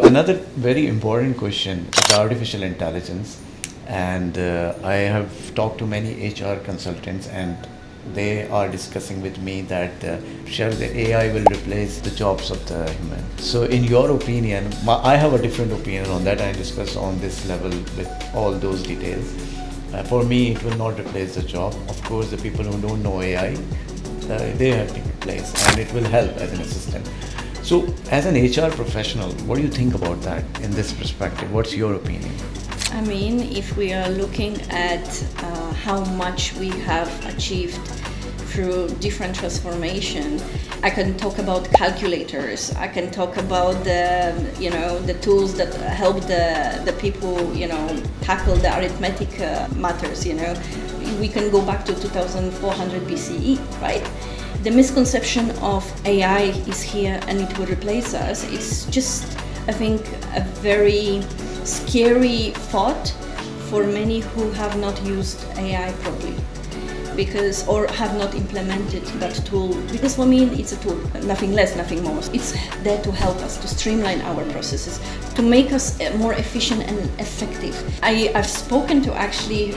Another very important question is artificial intelligence. And I have talked to many HR consultants, and they are discussing with me that shall the AI will replace the jobs of the human. So in your opinion, I have a different opinion on that. I discuss on this level with all those details. For me, it will not replace the job. Of course, the people who don't know AI, they have to replace, and it will help as an assistant. So as an HR professional, what do you think about that in this perspective? What's your opinion? I mean, if we are looking at how much we have achieved through different transformation, I can talk about calculators. I can talk about the tools that help the people, tackle the arithmetic matters. We can go back to 2400 BCE, right? The misconception of AI is here and it will replace us. It's just, I think, a very scary thought for many who have not used AI properly, or have not implemented that tool, because for me it's a tool, nothing less, nothing more. It's there to help us, to streamline our processes, to make us more efficient and effective. I've spoken to actually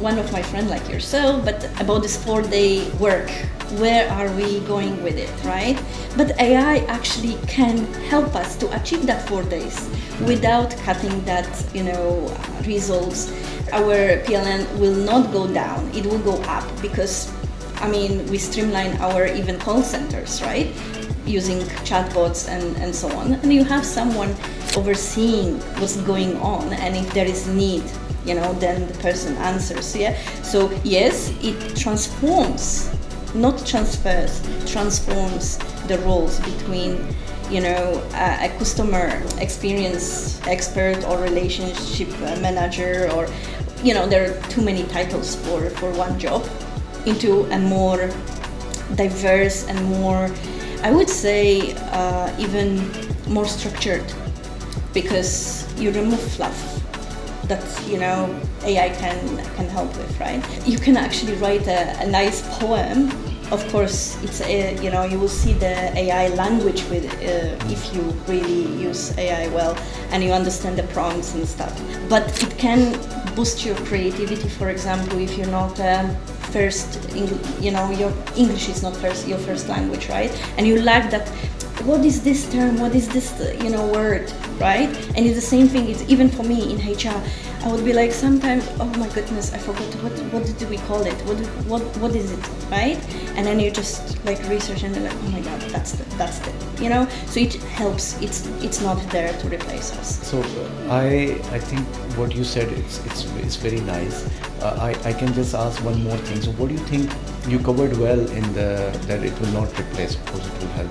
one of my friends like yourself, but about this 4-day work. Where are we going with it, right? But AI actually can help us to achieve that 4 days without cutting that, results. Our PLN will not go down, it will go up, because, we streamline our even call centers, right? Using chatbots and so on. And you have someone overseeing what's going on, and if there is need, then the person answers, yeah? So yes, it transforms, not transfers, transforms the roles between a customer experience expert or relationship manager, or there are too many titles for one job, into a more diverse and more, I would say, even more structured, because you remove fluff that AI can help with, right? You can actually write a nice poem. Of course, it's you will see the AI language with if you really use AI well and you understand the prompts and stuff. But it can boost your creativity. For example, if you're not your English is not your first language, right? And you lack that. What is this term? What is this word, right? And it's the same thing. It's even for me in HR. I would be like sometimes, oh my goodness, I forgot what did we call it? What is it, right? And then you just research and you're like, oh my god, that's it. So it helps. It's not there to replace us. So I think what you said it's very nice. I can just ask one more thing. So what do you think? You covered well in that it will not replace. Of course, it will help.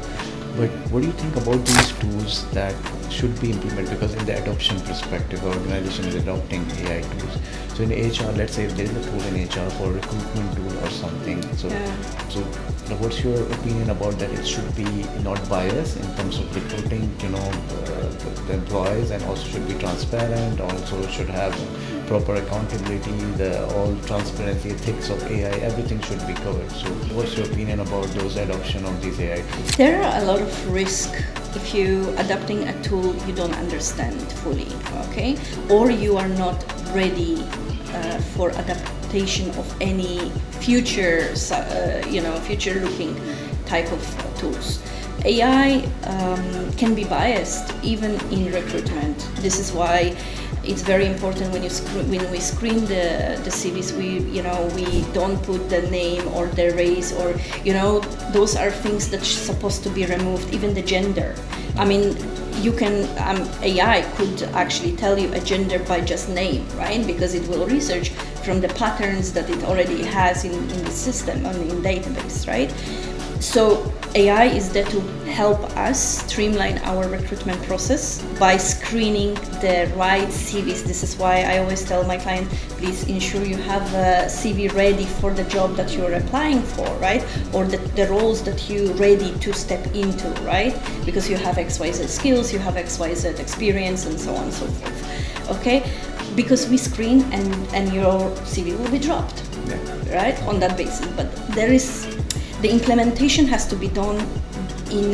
But what do you think about these tools that should be implemented? Because in the adoption perspective, organization is adopting AI tools. So in HR, let's say if there is a tool in HR for recruitment tool or something. So what's your opinion about that? It should be not biased in terms of recruiting, the employees, and also should be transparent. Also should have proper accountability, all transparency, ethics of AI, everything should be covered. So what's your opinion about those adoption of these AI tools? There are a lot of risk if you adopting a tool you don't understand fully, okay? Or you are not ready for adaptation of any future, future-looking type of tools. AI can be biased even in recruitment. This is why it's very important when we screen the CVs, we don't put the name or the race, or those are things that's supposed to be removed. Even the gender. You can AI could actually tell you a gender by just name, right? Because it will research from the patterns that it already has in the system and in database, right? So AI is there to help us streamline our recruitment process by screening the right CVs. This is why I always tell my clients, please ensure you have a CV ready for the job that you're applying for, right? Or the roles that you're ready to step into, right? Because you have XYZ skills, you have XYZ experience, and so on and so forth, okay? Because we screen and your CV will be dropped, right? On that basis. But the implementation has to be done in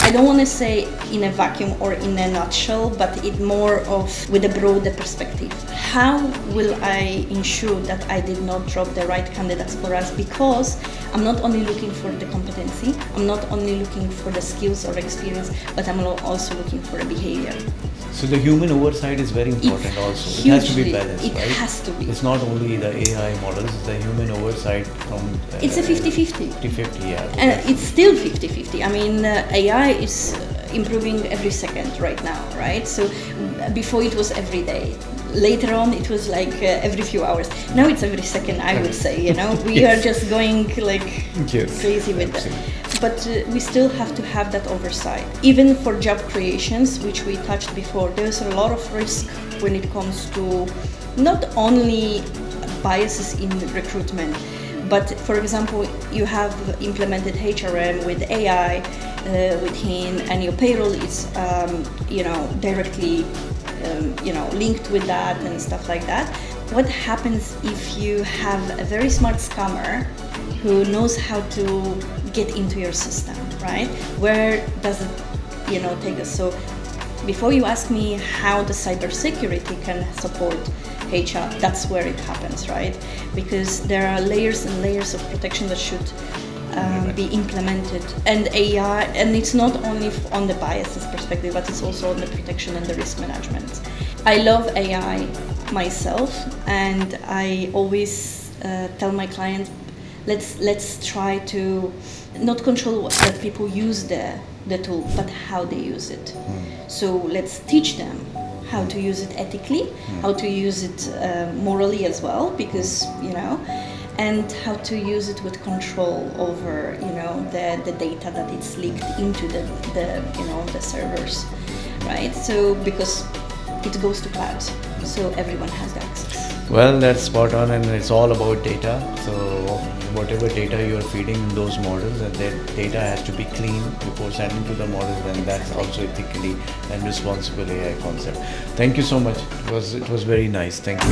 I don't want to say in a vacuum or in a nutshell, but it more of with a broader perspective. How will I ensure that I did not drop the right candidates for us? Because I'm not only looking for the competency, I'm not only looking for the skills or experience, but I'm also looking for a behavior. So the human oversight is very important also. It has to be balanced, it right? It has to be. It's not only the AI models, it's the human oversight from... it's a 50-50. 50-50, yeah. And it's still 50-50. I mean, AI is improving every second right now, right? So before it was every day. Later on, it was like every few hours. Now it's every second, I would say, you know. We Yes. are just going like Yes. crazy with Absolutely. that. But we still have to have that oversight. Even for job creations, which we touched before, there's a lot of risk when it comes to not only biases in recruitment, but for example, you have implemented HRM with AI within, and your payroll is, directly, linked with that and stuff like that. What happens if you have a very smart scammer who knows how to get into your system, right? Where does it, take us? So before you ask me how the cybersecurity can support HR, that's where it happens, right? Because there are layers and layers of protection that should be implemented, and AI, and it's not only on the biases perspective, but it's also on the protection and the risk management. I love AI myself, and I always tell my clients, let's try to not control that people use the tool, but how they use it. So let's teach them how to use it ethically, how to use it morally as well, because and how to use it with control over the data that it's leaked into the servers, right? So because it goes to cloud, so everyone has the access. Well, that's spot on, and it's all about data. So whatever data you are feeding in those models, and that data has to be clean before sending to the models, and that's also ethically and responsible AI concept. Thank you so much. It was very nice. Thank you.